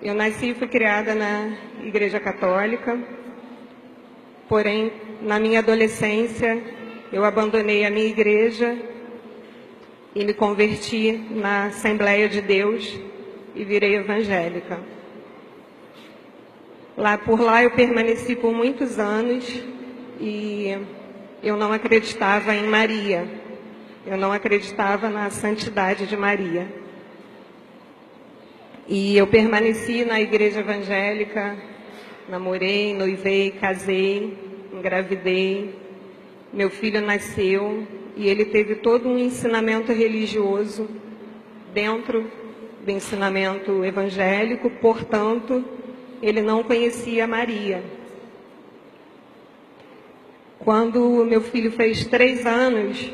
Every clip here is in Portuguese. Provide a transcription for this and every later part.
Eu nasci e fui criada na Igreja Católica, porém, na minha adolescência, eu abandonei a minha igreja e me converti na Assembleia de Deus e virei evangélica. Por lá eu permaneci por muitos anos e eu não acreditava em Maria. Eu não acreditava na santidade de Maria. E eu permaneci na igreja evangélica, namorei, noivei, casei, engravidei. Meu filho nasceu e ele teve todo um ensinamento religioso dentro do ensinamento evangélico, portanto, ele não conhecia Maria. Quando meu filho fez 3 anos,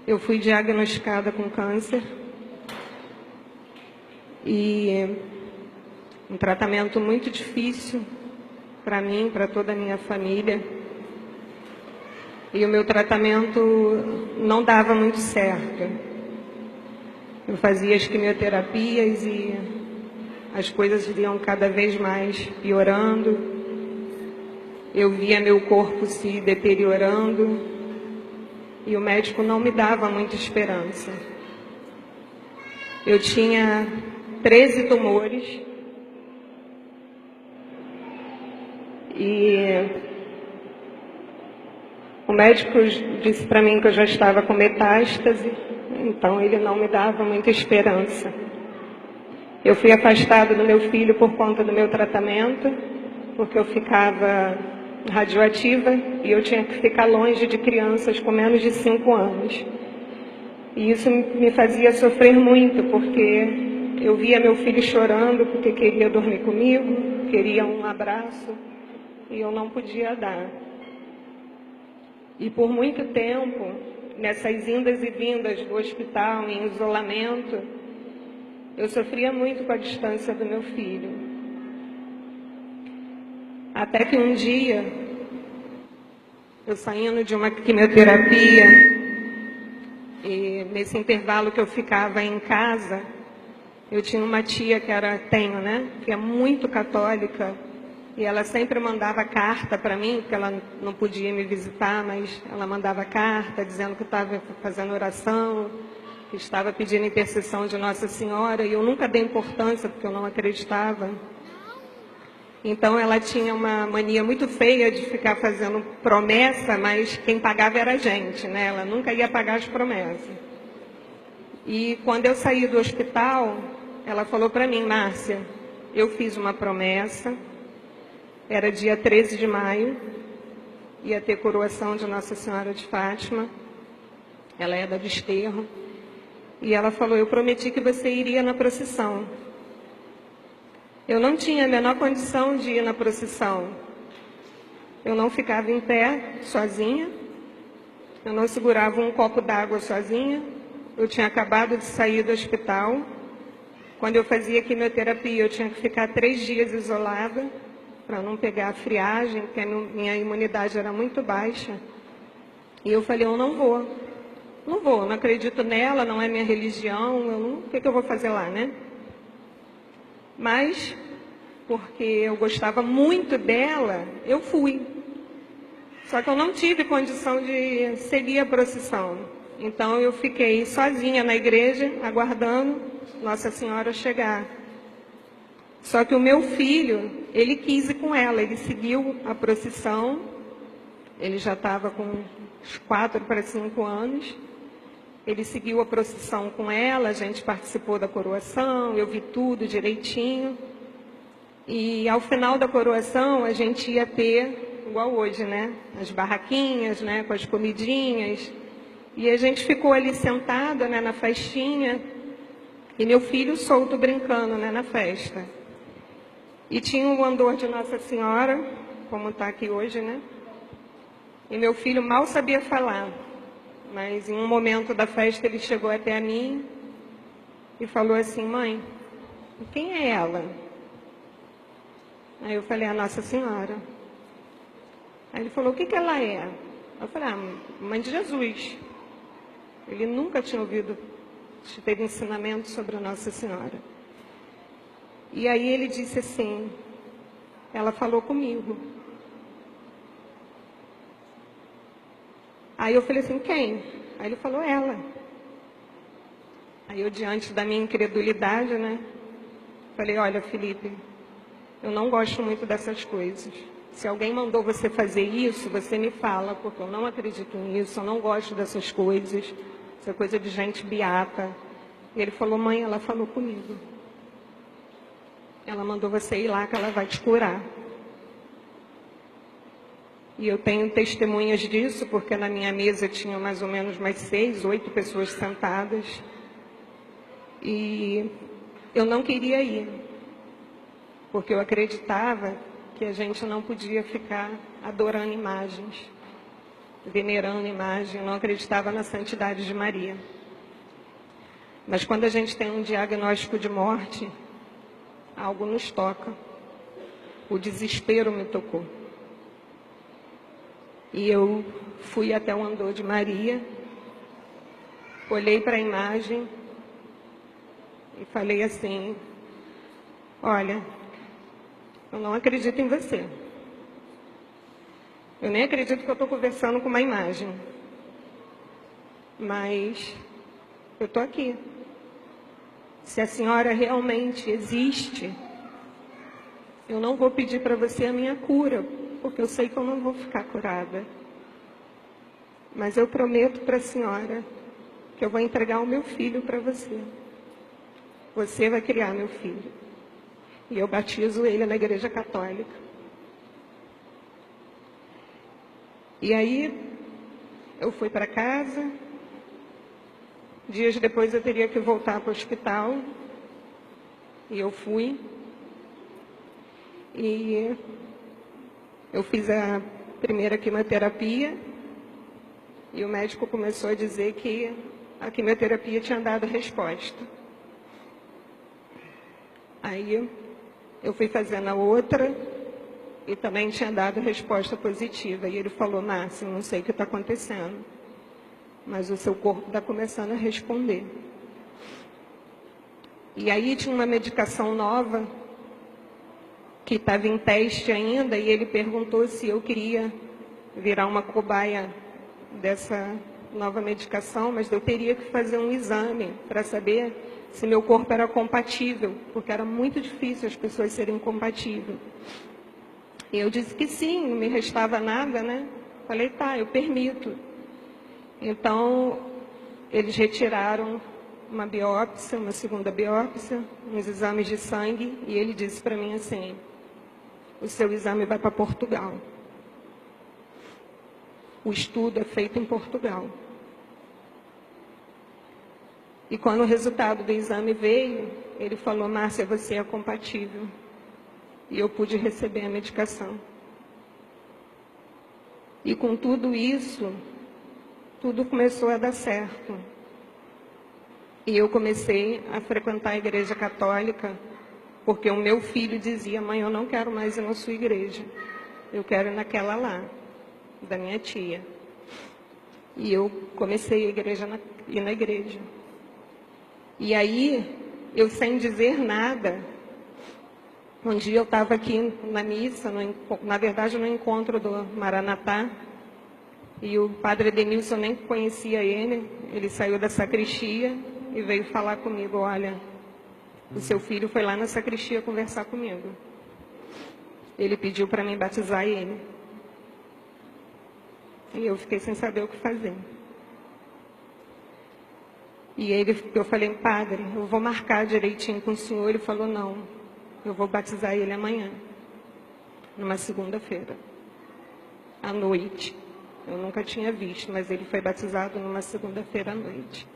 eu fui diagnosticada com câncer. E um tratamento muito difícil para mim, para toda a minha família. E o meu tratamento não dava muito certo. Eu fazia as quimioterapias e as coisas iam cada vez mais piorando. Eu via meu corpo se deteriorando e o médico não me dava muita esperança. Eu tinha 13 tumores e o médico disse para mim que eu já estava com metástase, então ele não me dava muita esperança. Eu fui afastada do meu filho por conta do meu tratamento, porque eu ficava radioativa e eu tinha que ficar longe de crianças com menos de 5 anos. E isso me fazia sofrer muito, porque eu via meu filho chorando porque queria dormir comigo, queria um abraço, e eu não podia dar. E por muito tempo, nessas indas e vindas do hospital, em isolamento, eu sofria muito com a distância do meu filho. Até que um dia, eu saindo de uma quimioterapia, e nesse intervalo que eu ficava em casa, eu tinha uma tia que é muito católica, e ela sempre mandava carta para mim, porque ela não podia me visitar, mas ela mandava carta dizendo que estava fazendo oração, que estava pedindo intercessão de Nossa Senhora, e eu nunca dei importância, porque eu não acreditava. Então ela tinha uma mania muito feia de ficar fazendo promessa, mas quem pagava era a gente, né? Ela nunca ia pagar as promessas. E quando eu saí do hospital, ela falou para mim: Márcia, eu fiz uma promessa, era dia 13 de maio, ia ter coroação de Nossa Senhora de Fátima, ela é da Desterro, e ela falou: eu prometi que você iria na procissão. Eu não tinha a menor condição de ir na procissão. Eu não ficava em pé sozinha, eu não segurava um copo d'água sozinha, eu tinha acabado de sair do hospital. Quando eu fazia quimioterapia, eu tinha que ficar 3 dias isolada, para não pegar a friagem, porque a minha imunidade era muito baixa. E eu falei: eu não vou, não acredito nela, não é minha religião, o que eu vou fazer lá, né? Mas, porque eu gostava muito dela, eu fui. Só que eu não tive condição de seguir a procissão. Então eu fiquei sozinha na igreja, aguardando Nossa Senhora chegar. Só que o meu filho, ele quis ir com ela, ele seguiu a procissão, ele já estava com uns 4 para 5 anos, ele seguiu a procissão com ela, a gente participou da coroação, eu vi tudo direitinho, e ao final da coroação a gente ia ter, igual hoje, né, as barraquinhas, né, com as comidinhas, e a gente ficou ali sentada, né, na festinha, e meu filho solto brincando, né, na festa. E tinha um andor de Nossa Senhora, como está aqui hoje, né? E meu filho mal sabia falar, mas em um momento da festa ele chegou até a mim e falou assim: mãe, quem é ela? Aí eu falei: a Nossa Senhora. Aí ele falou: o que ela é? Eu falei: mãe de Jesus. Ele nunca tinha ouvido, teve ensinamento sobre a Nossa Senhora. E aí ele disse assim, ela falou comigo. Aí eu falei assim, quem? Aí ele falou, ela. Aí eu, diante da minha incredulidade, né, falei, olha, Felipe, eu não gosto muito dessas coisas. Se alguém mandou você fazer isso, você me fala, porque eu não acredito nisso, eu não gosto dessas coisas. Isso é coisa de gente beata. E ele falou, mãe, ela falou comigo. Ela mandou você ir lá que ela vai te curar. E eu tenho testemunhas disso, porque na minha mesa tinha mais ou menos mais 6, 8 pessoas sentadas. E eu não queria ir, porque eu acreditava que a gente não podia ficar adorando imagens, venerando imagens. Eu não acreditava na santidade de Maria. Mas quando a gente tem um diagnóstico de morte, algo nos toca. O desespero me tocou. E eu fui até o andor de Maria, olhei para a imagem e falei assim, olha, eu não acredito em você. Eu nem acredito que eu estou conversando com uma imagem. Mas eu estou aqui. Se a senhora realmente existe, eu não vou pedir para você a minha cura, porque eu sei que eu não vou ficar curada. Mas eu prometo para a senhora que eu vou entregar o meu filho para você. Você vai criar meu filho. E eu batizo ele na Igreja Católica. E aí, eu fui para casa. Dias depois eu teria que voltar para o hospital. E eu fui. E eu fiz a primeira quimioterapia. E o médico começou a dizer que a quimioterapia tinha dado resposta. Aí eu fui fazendo a outra e também tinha dado resposta positiva. E ele falou, Márcia, não sei o que está acontecendo, mas o seu corpo está começando a responder. E aí tinha uma medicação nova que estava em teste ainda, e ele perguntou se eu queria virar uma cobaia dessa nova medicação, mas eu teria que fazer um exame para saber se meu corpo era compatível, porque era muito difícil as pessoas serem compatíveis. E eu disse que sim, não me restava nada, né? Falei, tá, eu permito. Então, eles retiraram uma biópsia, uma segunda biópsia, uns exames de sangue, e ele disse para mim assim, o seu exame vai para Portugal. O estudo é feito em Portugal. E quando o resultado do exame veio, ele falou, Márcia, você é compatível. E eu pude receber a medicação. E com tudo isso, tudo começou a dar certo. E eu comecei a frequentar a Igreja Católica, porque o meu filho dizia, mãe, eu não quero mais ir na sua igreja. Eu quero ir naquela lá, da minha tia. E eu comecei a ir na igreja. E aí, eu sem dizer nada, um dia eu estava aqui na missa, na verdade no encontro do Maranatá, e o padre Denilson, nem conhecia ele saiu da sacristia e veio falar comigo, olha, o seu filho foi lá na sacristia conversar comigo. Ele pediu para mim batizar ele. E eu fiquei sem saber o que fazer. E eu falei, padre, eu vou marcar direitinho com o senhor. Ele falou, não, eu vou batizar ele amanhã, numa segunda-feira, à noite. Eu nunca tinha visto, mas ele foi batizado numa segunda-feira à noite.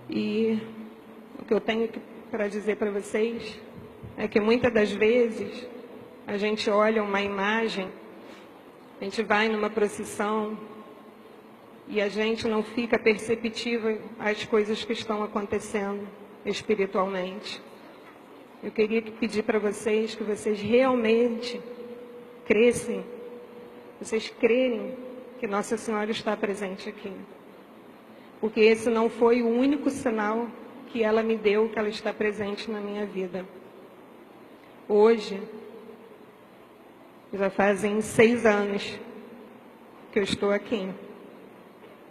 E o que eu tenho para dizer para vocês é que muitas das vezes a gente olha uma imagem, a gente vai numa procissão, e a gente não fica perceptível às coisas que estão acontecendo espiritualmente. Eu queria pedir para vocês que vocês realmente crescem, vocês crerem que Nossa Senhora está presente aqui. Porque esse não foi o único sinal que ela me deu, que ela está presente na minha vida. Hoje, já fazem 6 anos que eu estou aqui,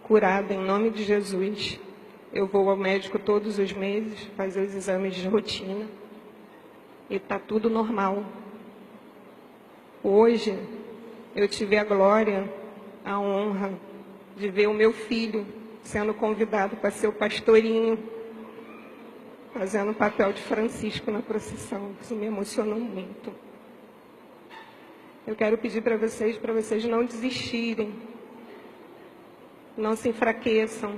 curada em nome de Jesus. Eu vou ao médico todos os meses, fazer os exames de rotina, e está tudo normal. Hoje, eu tive a glória, a honra de ver o meu filho sendo convidado para ser o pastorinho, fazendo o papel de Francisco na procissão. Isso me emocionou muito. Eu quero pedir para vocês não desistirem, não se enfraqueçam,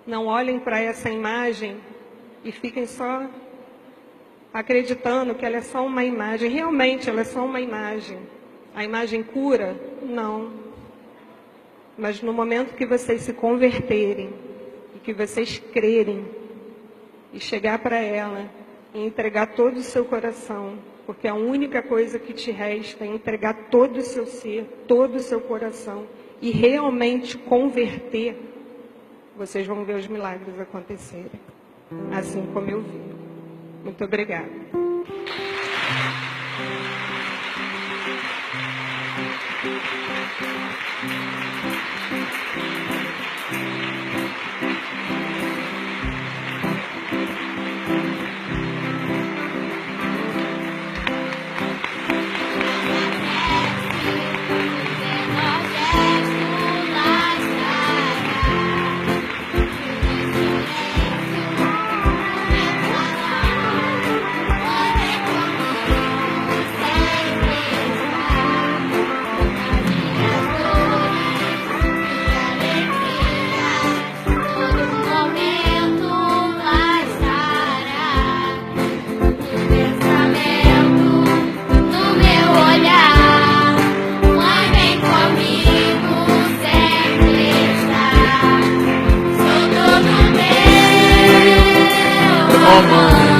não olhem para essa imagem e fiquem só acreditando que ela é só uma imagem. Realmente, ela é só uma imagem. A imagem cura? Não. Mas no momento que vocês se converterem, e que vocês crerem, e chegar para ela, e entregar todo o seu coração, porque a única coisa que te resta é entregar todo o seu ser, todo o seu coração, e realmente converter, vocês vão ver os milagres acontecerem, assim como eu vi. Muito obrigada.